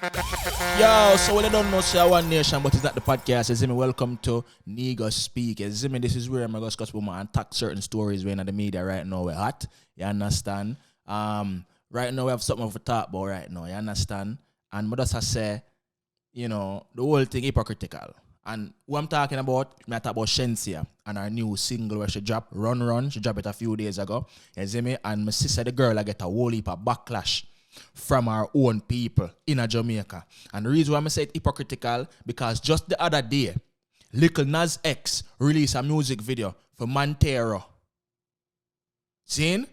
Yo, so what I don't know, say One Nation, but it's not the podcast. You see me? Welcome to Negus Speak. You see me? This is where I'm going to discuss with and talk certain stories when the media right now we're hot. You understand? Right now we have something to talk about right now. You understand? And what does I say? You know, the whole thing hypocritical. And what I'm talking about, I talk about Shenseea and her new single where she dropped, Run Run. She dropped it a few days ago. You see me? And my sister, the girl, I get a whole heap of backlash from our own people in Jamaica. And the reason why I say it hypocritical, because just the other day, Lil Nas X released a music video for Montero. Seen?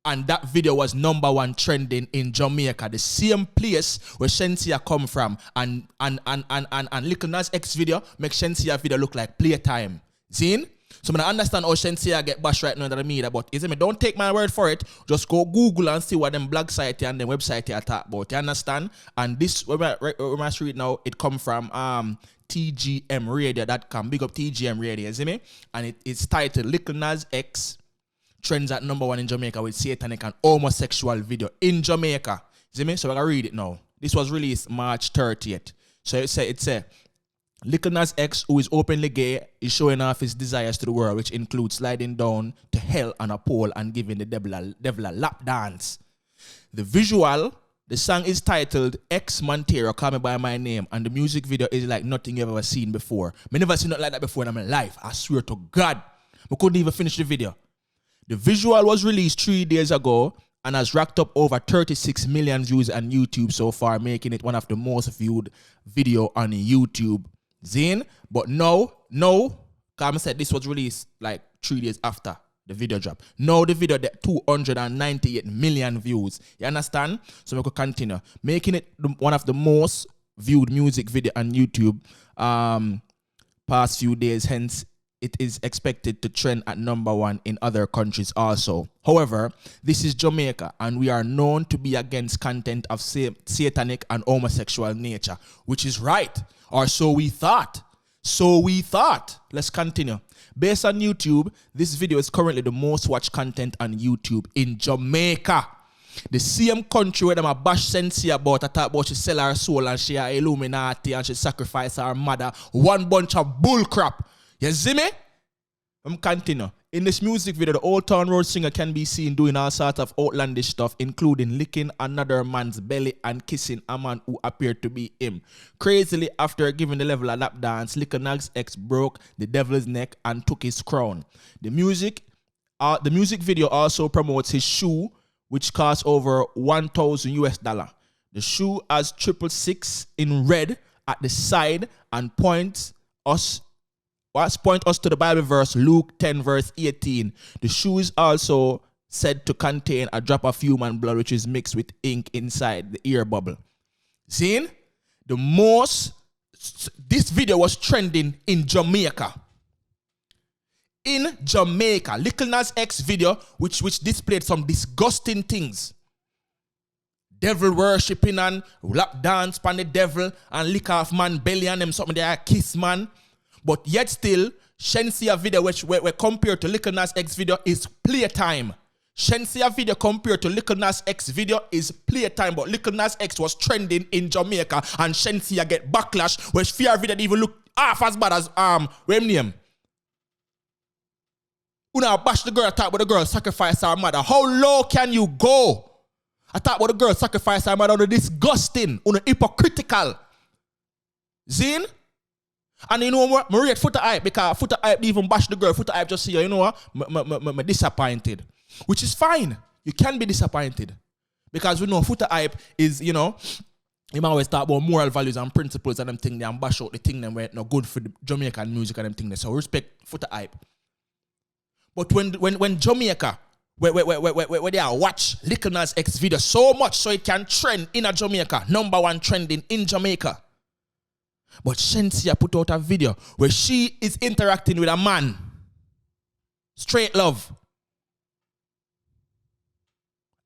And that video was #1 trending in Jamaica, the same place where Shenseea come from. And Lil Nas X video make Shenseea video look like playtime. Seen? So I understand how Shenseea get bashed right now in the media, but is it me? Don't take my word for it. Just go Google and see what them blog site and them website are talk about. You understand? And this where I read now, it come from tgmradio.com. Big up TGM Radio, you see me? And it's titled Lil Nas X trends at #1 in Jamaica with satanic and homosexual video in Jamaica. You see me? So I can read it now. This was released March 30th. So it say Lil Nas X, who is openly gay, is showing off his desires to the world, which includes sliding down to hell on a pole and giving the devil a lap dance. The visual, the song is titled X Montero, Call Me By My Name, and the music video is like nothing you've ever seen before. I never seen nothing like that before in my life. I swear to God. I couldn't even finish the video. The visual was released 3 days ago and has racked up over 36 million views on YouTube so far, making it one of the most viewed video on YouTube. Zine, but no, because I said this was released like 3 days after the video drop. No, the video that 298 million views. You understand? So we could continue. Making it one of the most viewed music video on YouTube past few days. Hence, it is expected to trend at #1 in other countries also. However, this is Jamaica, and we are known to be against content of satanic and homosexual nature, which is right. Or so we thought. Let's continue. Based on YouTube, this video is currently the most watched content on YouTube in Jamaica. The same country where them a bash Shenseea about, I talk about she sell her soul and she a Illuminati and she sacrifice her mother. One bunch of bullcrap. You see me? I'm continue. In this music video, the Old Town Road singer can be seen doing all sorts of outlandish stuff, including licking another man's belly and kissing a man who appeared to be him. Crazily, after giving the devil a lap dance, Lil Nas X broke the devil's neck and took his crown. The music video also promotes his shoe, which costs over $1,000. The shoe has 666 in red at the side and point us to the Bible verse, Luke 10 verse 18. The shoe is also said to contain a drop of human blood, which is mixed with ink inside the ear bubble. Seen? This video was trending in Jamaica. In Jamaica, Lil Nas X video, which displayed some disgusting things. Devil worshipping and lap dance on the devil and lick off man belly and them something there kiss man. But yet still, Shenseea video, which we compared to Lil Nas X video, is playtime. Shenseea video compared to Lil Nas X video is playtime, but Lil Nas X was trending in Jamaica, and Shenseea get backlash, which fear video didn't even look half as bad as what name? Una bash the girl, I talk about the girl sacrifice her mother. How low can you go? I talk about the girl sacrifice her mother. Una disgusting, una hypocritical. Zine? And you know what? I rate Foota Hype because Foota Hype even bash the girl. Foota Hype just say, you know what? I'm disappointed. Which is fine. You can be disappointed. Because we know Foota Hype is, you know, you always talk about moral values and principles and them thing there and bash out the thing them where it's not good for the Jamaican music and them thing there. So respect Foota Hype. But when Jamaica, where they are watch Lil Nas X video so much so it can trend in a Jamaica, #1 trending in Jamaica. But Shenseea put out a video where she is interacting with a man. Straight love.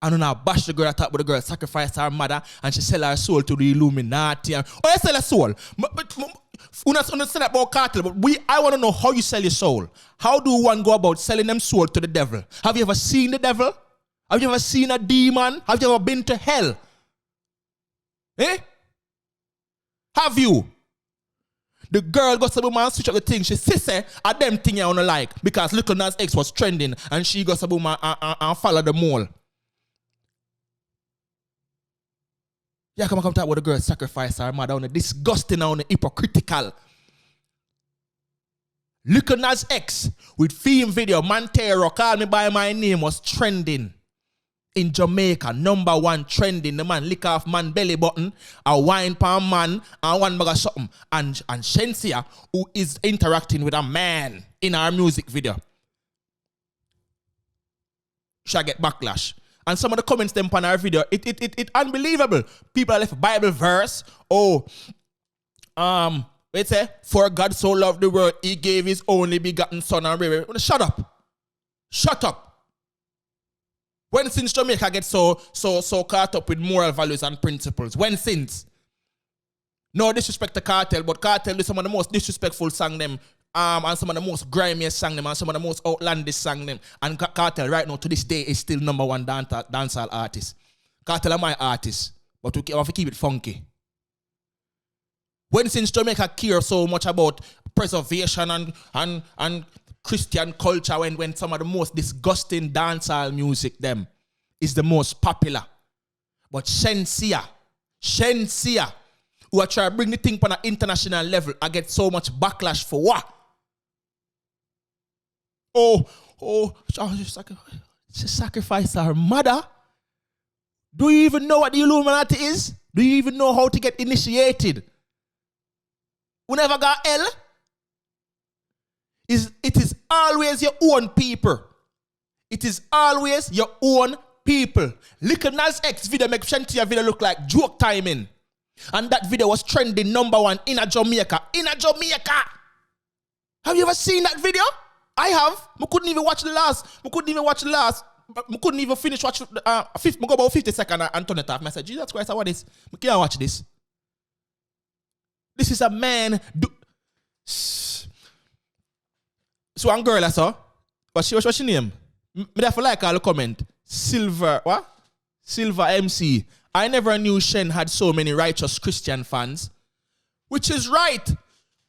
And now bash the girl, talk about the girl sacrifice her mother and she sell her soul to the Illuminati. Oh, you sell her soul? We not say that about cartel, but I want to know how you sell your soul. How do one go about selling them soul to the devil? Have you ever seen the devil? Have you ever seen a demon? Have you ever been to hell? Eh? have you? The girl got some man switch up the thing. She said, "I them thing I wanna like because Lil Nas X was trending, and she got some man and follow the mole." Yeah, come talk about the girl sacrifice her mother on the disgusting on the hypocritical. Lil Nas X with theme video Montero Call Me By My Name was trending in Jamaica. #1 trending. The man lick off man belly button, a wine pan man, and one bag of something. And Shenseea, who is interacting with a man in our music video, shall get backlash. And some of the comments them on our video, it unbelievable. People are left Bible verse. Let's say, for God so loved the world, he gave his only begotten son. And shut up. Shut up. When since Jamaica gets so caught up with moral values and principles? When since? No disrespect to Cartel, but Cartel is some of the most disrespectful song them, and some of the most grimiest song them, and some of the most outlandish song them. And Cartel right now to this day is still #1 dancehall artist. Cartel are my artist, but we have to keep it funky. When since Jamaica care so much about preservation and Christian culture when some of the most disgusting dancehall music them is the most popular. But Shenseea, who are trying to bring the thing on an international level, I get so much backlash for what? She sacrificed her mother. Do you even know what the Illuminati is? Do you even know how to get initiated? Who never got L? It is always your own people. It is always your own people. Lil Nas X video make Shenseea video look like joke timing. And that video was trending #1 in Jamaica. In Jamaica. Have you ever seen that video? I have. I couldn't even watch the last. I couldn't even finish watch I go about 50 seconds and turn it off. I said, Jesus Christ, what is? I can't watch this. This is a man. So one girl I saw. What's she name? Me therefore like all the comment. Silver MC. I never knew Shen had so many righteous Christian fans. Which is right.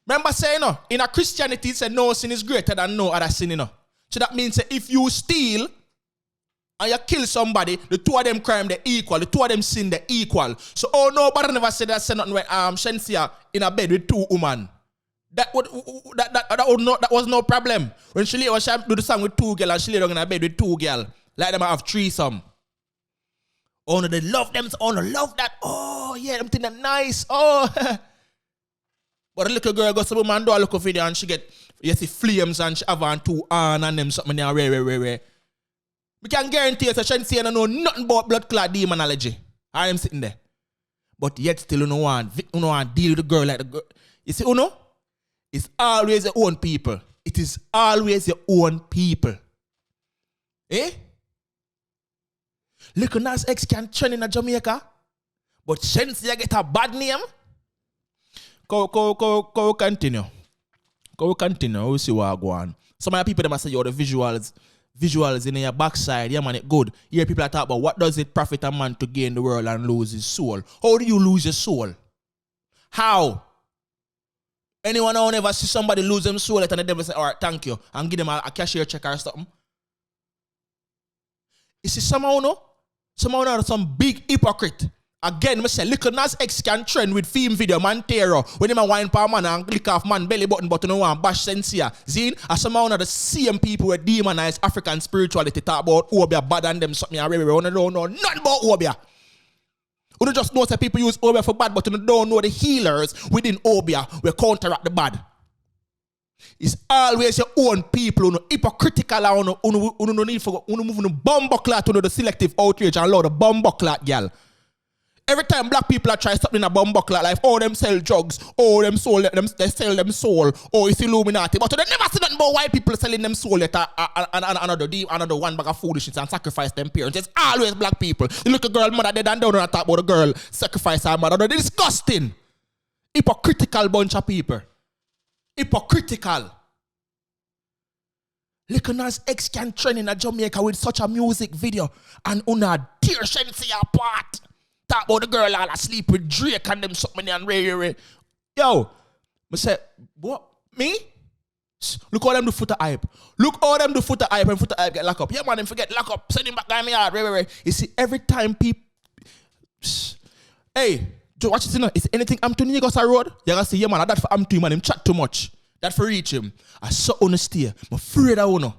Remember saying, in a Christianity, it said no sin is greater than no other sin, So that means that if you steal and you kill somebody, the two of them crime, they're equal. The two of them sin, they're equal. So, nobody never said that said nothing when Shenseea in a bed with 2 women. That was no problem. When she do the song with 2 girls and she lay down in a bed with 2 girls, like them have threesome. Oh no, they love them. Oh no, love that. Oh yeah, them think they're nice. Oh, but a little girl goes to the man do a look video and she get see flames and she have on 2 on and them something there. We can guarantee that Shenseea don't know nothing about blood clot demonology. I am sitting there, but yet still you know want deal with the girl like the girl. You see, it's always your own people. It is always your own people. Eh? Lil Nas X can trend in Jamaica, but Shenseea get a bad name. Go continue. Go continue. We'll see what I go on. Some of the people them say, the visuals in your backside, yeah man, it good. Here people are talking about what does it profit a man to gain the world and lose his soul. How do you lose your soul? How? Anyone who ever see somebody lose them soul and the devil say, all right, thank you, and give them a cashier check or something? You see somehow some big hypocrite. Again, I say, Lil Nas X can trend with theme video, Montero, when him a wine pa man and click off man belly button, but you know one bash Shenseea. Zine, as somehow the same people who demonize African spirituality talk about Obia bad and them something and we don't know nothing about Obia. You don't just know that people use Obia for bad, but you don't know the healers within Obia will counteract the bad. It's always your own people who hypocritical and who need for move the bomb clot to the selective outrage and allow the bomb clot girl. Every time black people are trying something in a bomb clot life, them sell drugs, them soul, they sell them soul, it's Illuminati. But they never see nothing about white people selling them soul yet another one bag of foolishness and sacrifice them parents. It's always black people. You look at girl mother dead and down and talk about the girl sacrifice her mother. They're disgusting. Hypocritical bunch of people. Hypocritical. Lil Nas X can trend in Jamaica with such a music video and una tear Shenseea apart. Talk about the girl all asleep with Drake and them something and Ray. Yo, I say, what? Me? Look how them do footer hype. Look how them do footer hype and footer hype get locked up. Yeah, man, them forget lock up. Send him back in my yard. Right. You see, every time people... Hey, do watch it, you know. Is anything I'm to Negus road? You gotta see, yeah, man, that for I'm to him, man. Him chat too much. That for reach him. I so on stay. I'm afraid of you.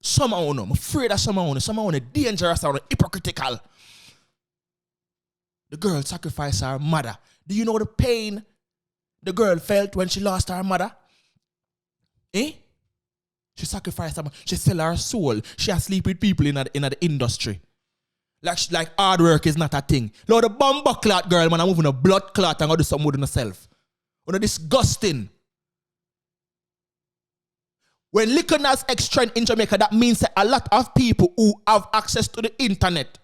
Some of you. I'm afraid of some of you. Some of you dangerous and hypocritical. The girl sacrificed her mother. Do you know the pain the girl felt when she lost her mother? Eh? She sacrificed her mother. She sell her soul. She has sleep with people in the industry. Like hard work is not a thing. Lord, the bumper clot girl, man, I'm moving a blood clot and go do something with herself. You know, disgusting. When Lil Nas X trend in Jamaica, that means that a lot of people who have access to the internet,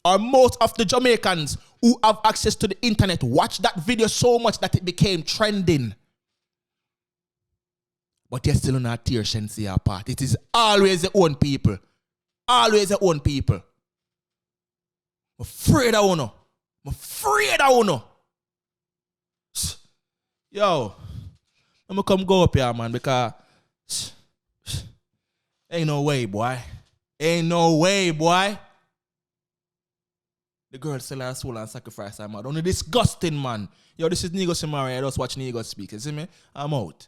or most of the Jamaicans who have access to the internet, watch that video so much that it became trending. But you're still not tear Shenseea apart. It is always the own people. Always the own people. I'm afraid of you. I'm afraid of you. Yo, I'm gonna come go up here, man, because ain't no way, boy. Ain't no way, boy. The girl sell her soul and sacrifice her mother. Only disgusting, man. Yo, this is Negus Imara. I just watch Negus speak. You see me? I'm out.